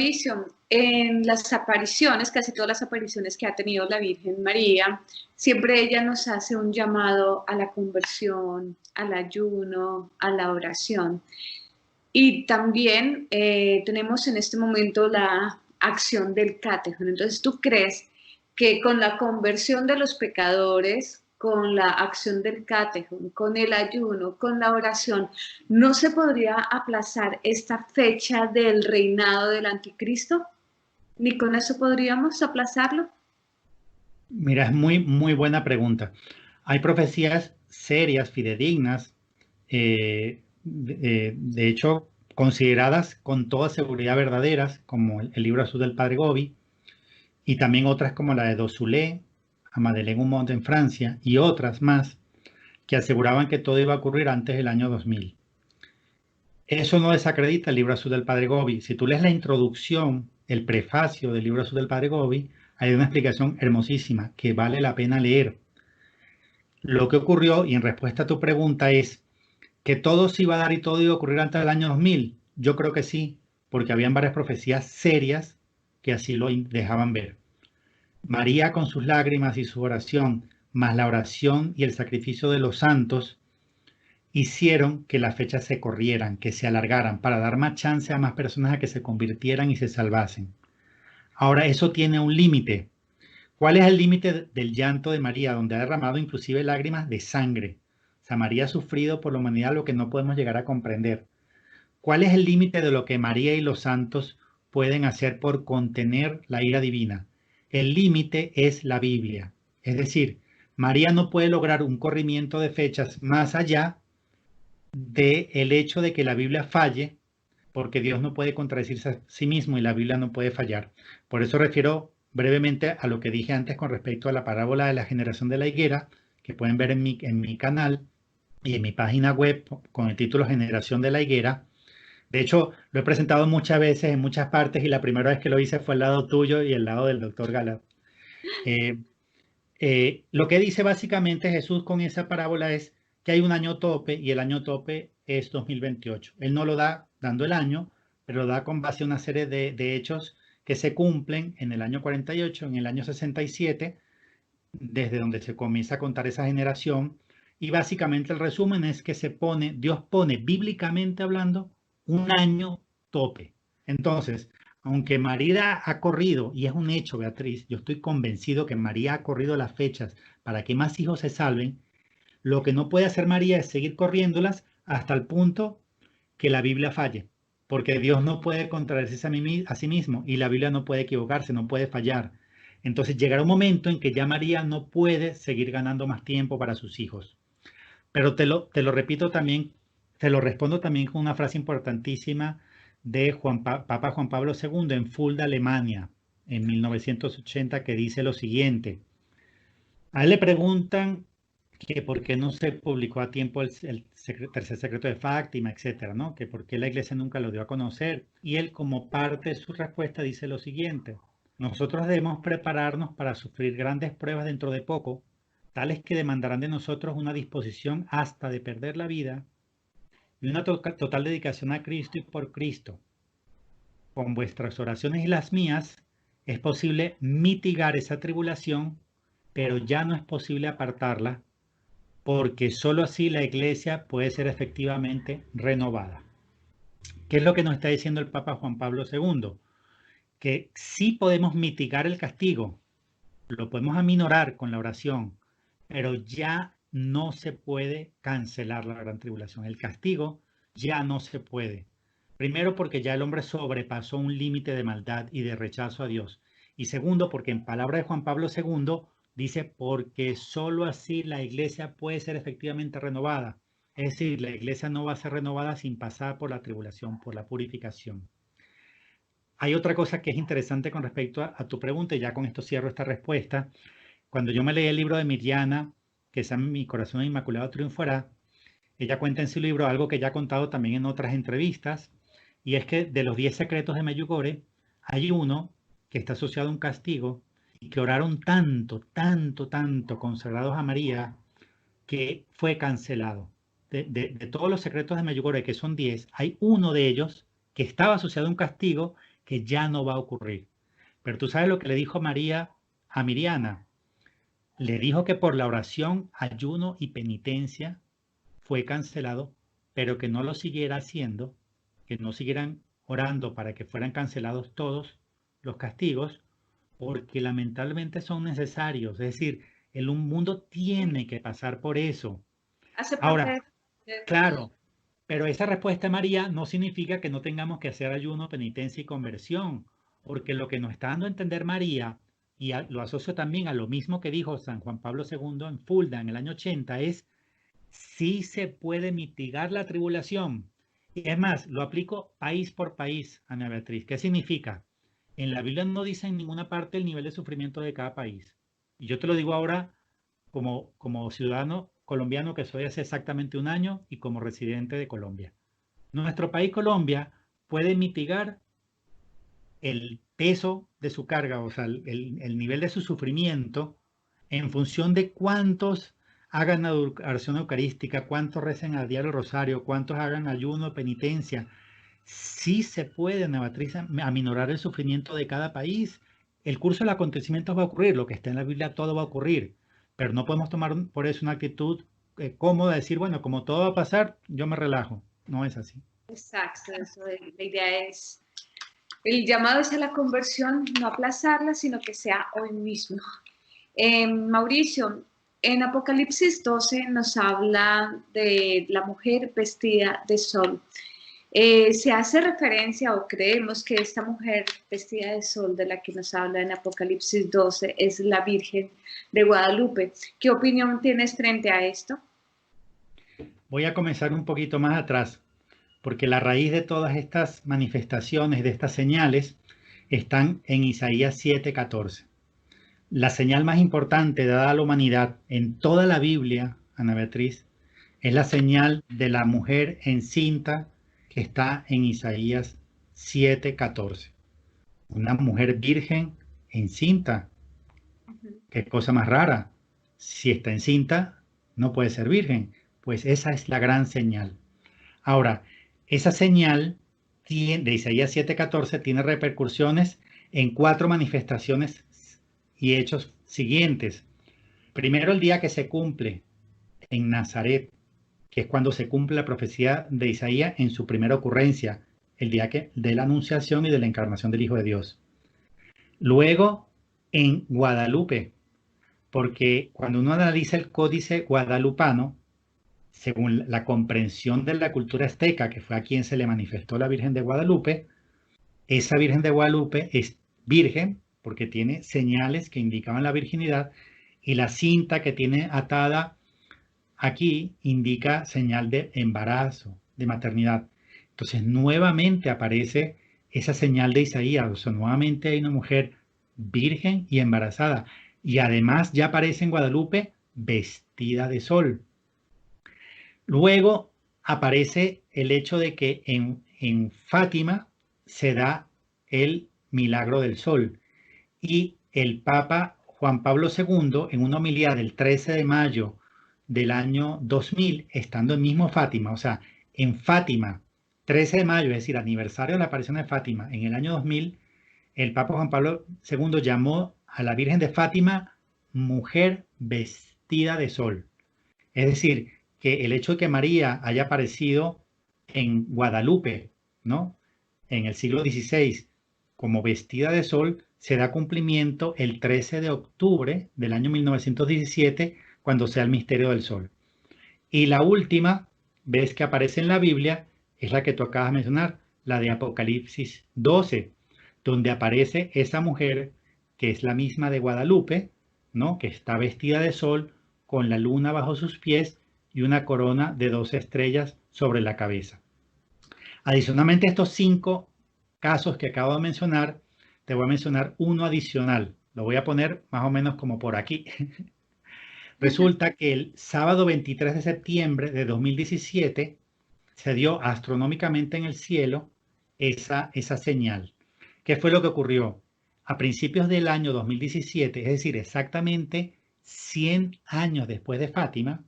Mauricio, en las apariciones, casi todas las apariciones que ha tenido la Virgen María, siempre ella nos hace un llamado a la conversión, al ayuno, a la oración. Y también tenemos en este momento la acción del cátejon. Entonces, ¿tú crees que con la conversión de los pecadores, con la acción del cátejon, con el ayuno, con la oración, no se podría aplazar esta fecha del reinado del anticristo? ¿Ni con eso podríamos aplazarlo? Mira, es muy buena pregunta. Hay profecías serias, fidedignas, de hecho, consideradas con toda seguridad verdaderas, como el libro azul del Padre Gobi, y también otras como la de Dosulé, a Madeleine Humont en Francia, y otras más, que aseguraban que todo iba a ocurrir antes del año 2000. Eso no desacredita el libro azul del Padre Gobi. Si tú lees la introducción, el prefacio del libro azul del Padre Gobi, hay una explicación hermosísima que vale la pena leer. Lo que ocurrió, y en respuesta a tu pregunta, es que todo se iba a dar y todo iba a ocurrir antes del año 2000. Yo creo que sí, porque habían varias profecías serias que así lo dejaban ver. María con sus lágrimas y su oración, más la oración y el sacrificio de los santos, hicieron que las fechas se corrieran, que se alargaran, para dar más chance a más personas a que se convirtieran y se salvasen. Ahora, eso tiene un límite. ¿Cuál es el límite del llanto de María, donde ha derramado inclusive lágrimas de sangre? O sea, María ha sufrido por la humanidad lo que no podemos llegar a comprender. ¿Cuál es el límite de lo que María y los santos pueden hacer por contener la ira divina? El límite es la Biblia. Es decir, María no puede lograr un corrimiento de fechas más allá del hecho de que la Biblia falle, porque Dios no puede contradecirse a sí mismo y la Biblia no puede fallar. Por eso refiero brevemente a lo que dije antes con respecto a la parábola de la generación de la higuera, que pueden ver en mi canal y en mi página web con el título Generación de la higuera. De hecho, lo he presentado muchas veces en muchas partes y la primera vez que lo hice fue al lado tuyo y al lado del doctor Gala. Eh, lo que dice básicamente Jesús con esa parábola es que hay un año tope y el año tope es 2028. Él no lo da dando el año, pero lo da con base a una serie de hechos que se cumplen en el año 48, en el año 67, desde donde se comienza a contar esa generación. Y básicamente el resumen es que Dios pone bíblicamente hablando un año tope. Entonces, aunque María ha corrido, y es un hecho, Beatriz, yo estoy convencido que María ha corrido las fechas para que más hijos se salven, lo que no puede hacer María es seguir corriéndolas hasta el punto que la Biblia falle, porque Dios no puede contradecirse a sí mismo y la Biblia no puede equivocarse, no puede fallar. Entonces llegará un momento en que ya María no puede seguir ganando más tiempo para sus hijos. Pero te lo repito también, te lo respondo también con una frase importantísima de Papa Juan Pablo II en Fulda, Alemania, en 1980, que dice lo siguiente. A él le preguntan que por qué no se publicó a tiempo el tercer secreto de Fátima, etcétera, ¿no? Que por qué la iglesia nunca lo dio a conocer. Y él, como parte de su respuesta, dice lo siguiente. Nosotros debemos prepararnos para sufrir grandes pruebas dentro de poco, tales que demandarán de nosotros una disposición hasta de perder la vida y una total dedicación a Cristo y por Cristo. Con vuestras oraciones y las mías es posible mitigar esa tribulación, pero ya no es posible apartarla, porque sólo así la iglesia puede ser efectivamente renovada. ¿Qué es lo que nos está diciendo el Papa Juan Pablo II? Que sí podemos mitigar el castigo, lo podemos aminorar con la oración, pero ya no se puede cancelar la gran tribulación. El castigo ya no se puede. Primero, porque ya el hombre sobrepasó un límite de maldad y de rechazo a Dios. Y segundo, porque en palabra de Juan Pablo II dice, porque sólo así la iglesia puede ser efectivamente renovada. Es decir, la iglesia no va a ser renovada sin pasar por la tribulación, por la purificación. Hay otra cosa que es interesante con respecto a tu pregunta, y ya con esto cierro esta respuesta. Cuando yo me leí el libro de Mirjana, que se llama Mi corazón inmaculado triunfará, ella cuenta en su libro algo que ya ha contado también en otras entrevistas, y es que de los 10 secretos de Medjugorje, hay uno que está asociado a un castigo, y que oraron tanto consagrados a María, que fue cancelado. De todos los secretos de Medjugorje, que son 10, hay uno de ellos que estaba asociado a un castigo que ya no va a ocurrir. Pero tú sabes lo que le dijo María a Miriana. Le dijo que por la oración, ayuno y penitencia fue cancelado, pero que no lo siguiera haciendo, que no siguieran orando para que fueran cancelados todos los castigos, porque lamentablemente son necesarios. Es decir, el mundo tiene que pasar por eso. Hace Ahora, parte de... claro, pero esa respuesta de María no significa que no tengamos que hacer ayuno, penitencia y conversión, porque lo que nos está dando a entender María, y lo asocio también a lo mismo que dijo San Juan Pablo II en Fulda en el año 80, es sí se puede mitigar la tribulación. Y es más, lo aplico país por país, Ana Beatriz. ¿Qué significa? En la Biblia no dice en ninguna parte el nivel de sufrimiento de cada país. Y yo te lo digo ahora como ciudadano colombiano que soy hace exactamente un año y como residente de Colombia. Nuestro país, Colombia, puede mitigar el peso de su carga, o sea, el nivel de su sufrimiento en función de cuántos hagan oración eucarística, cuántos recen a diario el rosario, cuántos hagan ayuno, penitencia. Sí se puede, Ana Beatriz, aminorar el sufrimiento de cada país. El curso de los acontecimientos va a ocurrir, lo que está en la Biblia, todo va a ocurrir, pero no podemos tomar por eso una actitud cómoda, decir, bueno, como todo va a pasar, yo me relajo. No es así. Exacto, eso, la idea es, el llamado es a la conversión, no aplazarla, sino que sea hoy mismo. Mauricio, en Apocalipsis 12 nos habla de la mujer vestida de sol. Se hace referencia o creemos que esta mujer vestida de sol de la que nos habla en Apocalipsis 12 es la Virgen de Guadalupe. ¿Qué opinión tienes frente a esto? Voy a comenzar un poquito más atrás, porque la raíz de todas estas manifestaciones, de estas señales, están en Isaías 7:14. La señal más importante dada a la humanidad en toda la Biblia, Ana Beatriz, es la señal de la mujer encinta que está en Isaías 7:14. Una mujer virgen encinta. Qué cosa más rara. Si está encinta, no puede ser virgen. Pues esa es la gran señal. Ahora, esa señal de Isaías 7:14 tiene repercusiones en 4 manifestaciones y hechos siguientes. Primero, el día que se cumple en Nazaret, que es cuando se cumple la profecía de Isaías en su primera ocurrencia, el día de la anunciación y de la encarnación del Hijo de Dios. Luego, en Guadalupe, porque cuando uno analiza el códice guadalupano, según la comprensión de la cultura azteca, que fue a quien se le manifestó la Virgen de Guadalupe, esa Virgen de Guadalupe es virgen porque tiene señales que indicaban la virginidad y la cinta que tiene atada aquí indica señal de embarazo, de maternidad. Entonces nuevamente aparece esa señal de Isaías, o sea, nuevamente hay una mujer virgen y embarazada. Y además ya aparece en Guadalupe vestida de sol. Luego aparece el hecho de que en Fátima se da el milagro del sol. Y el Papa Juan Pablo II, en una homilía del 13 de mayo del año 2000, estando en mismo Fátima, o sea, en Fátima, 13 de mayo, es decir, aniversario de la aparición de Fátima, en el año 2000, el Papa Juan Pablo II llamó a la Virgen de Fátima mujer vestida de sol. Es decir, que el hecho de que María haya aparecido en Guadalupe, ¿no? En el siglo XVI, como vestida de sol, se da cumplimiento el 13 de octubre del año 1917, cuando sea el misterio del sol. Y la última vez que aparece en la Biblia es la que tú acabas de mencionar, la de Apocalipsis 12, donde aparece esa mujer que es la misma de Guadalupe, ¿no? Que está vestida de sol, con la luna bajo sus pies y una corona de 12 estrellas sobre la cabeza. Adicionalmente, estos 5 casos que acabo de mencionar, te voy a mencionar uno adicional. Lo voy a poner más o menos como por aquí. Resulta que el sábado 23 de septiembre de 2017 se dio astronómicamente en el cielo esa señal. ¿Qué fue lo que ocurrió? A principios del año 2017, es decir, exactamente 100 años después de Fátima,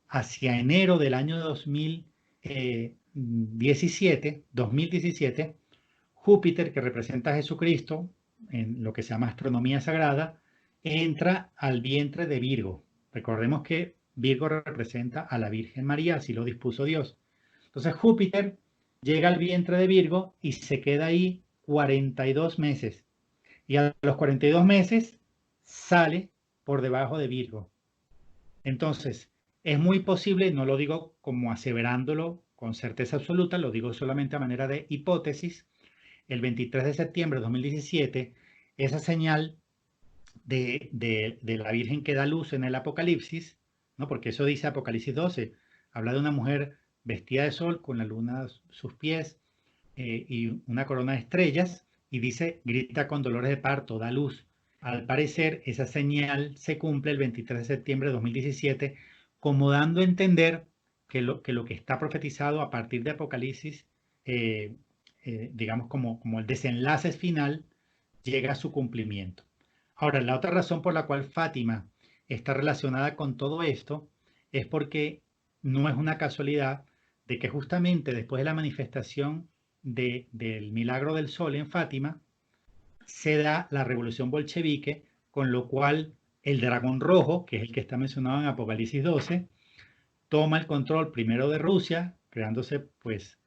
hacia enero del año 2017, Júpiter, que representa a Jesucristo, en lo que se llama astronomía sagrada, entra al vientre de Virgo. Recordemos que Virgo representa a la Virgen María, así lo dispuso Dios. Entonces Júpiter llega al vientre de Virgo y se queda ahí 42 meses. Y a los 42 meses sale por debajo de Virgo. Entonces, es muy posible, no lo digo como aseverándolo con certeza absoluta, lo digo solamente a manera de hipótesis, el 23 de septiembre de 2017, esa señal de la Virgen que da luz en el Apocalipsis, ¿no? Porque eso dice Apocalipsis 12, habla de una mujer vestida de sol con la luna a sus pies y una corona de estrellas, y dice, grita con dolores de parto, da luz. Al parecer, esa señal se cumple el 23 de septiembre de 2017, como dando a entender que lo que está profetizado a partir de Apocalipsis, digamos como el desenlace final, llega a su cumplimiento. Ahora, la otra razón por la cual Fátima está relacionada con todo esto es porque no es una casualidad de que justamente después de la manifestación del milagro del sol en Fátima, se da la revolución bolchevique, con lo cual el dragón rojo, que es el que está mencionado en Apocalipsis 12, toma el control primero de Rusia, creándose pues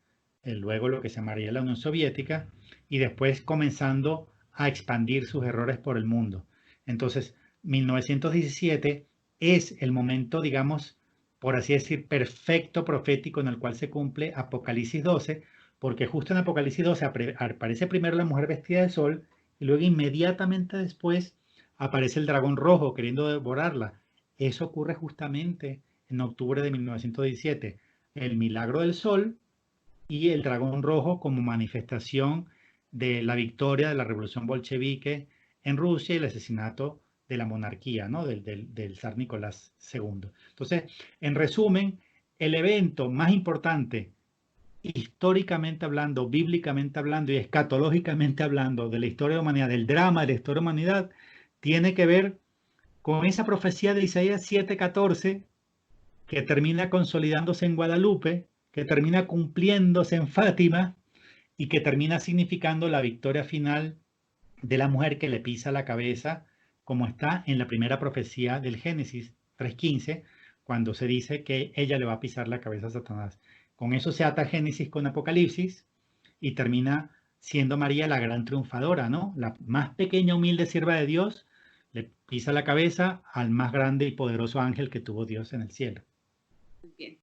luego lo que se llamaría la Unión Soviética, y después comenzando a expandir sus errores por el mundo. Entonces, 1917 es el momento, digamos, por así decir, perfecto profético en el cual se cumple Apocalipsis 12, porque justo en Apocalipsis 12 aparece primero la mujer vestida de sol y luego inmediatamente después aparece el dragón rojo queriendo devorarla. Eso ocurre justamente en octubre de 1917. El milagro del sol y el dragón rojo como manifestación de la victoria de la revolución bolchevique en Rusia y el asesinato de la monarquía, ¿no? del zar Nicolás II. Entonces, en resumen, el evento más importante, históricamente hablando, bíblicamente hablando y escatológicamente hablando, de la historia de la humanidad, del drama de la historia de la humanidad, tiene que ver con esa profecía de Isaías 7:14, que termina consolidándose en Guadalupe, que termina cumpliéndose en Fátima y que termina significando la victoria final de la mujer que le pisa la cabeza, como está en la primera profecía del Génesis 3:15, cuando se dice que ella le va a pisar la cabeza a Satanás. Con eso se ata Génesis con Apocalipsis y termina siendo María la gran triunfadora, ¿no? La más pequeña, humilde sierva de Dios le pisa la cabeza al más grande y poderoso ángel que tuvo Dios en el cielo. Muy bien.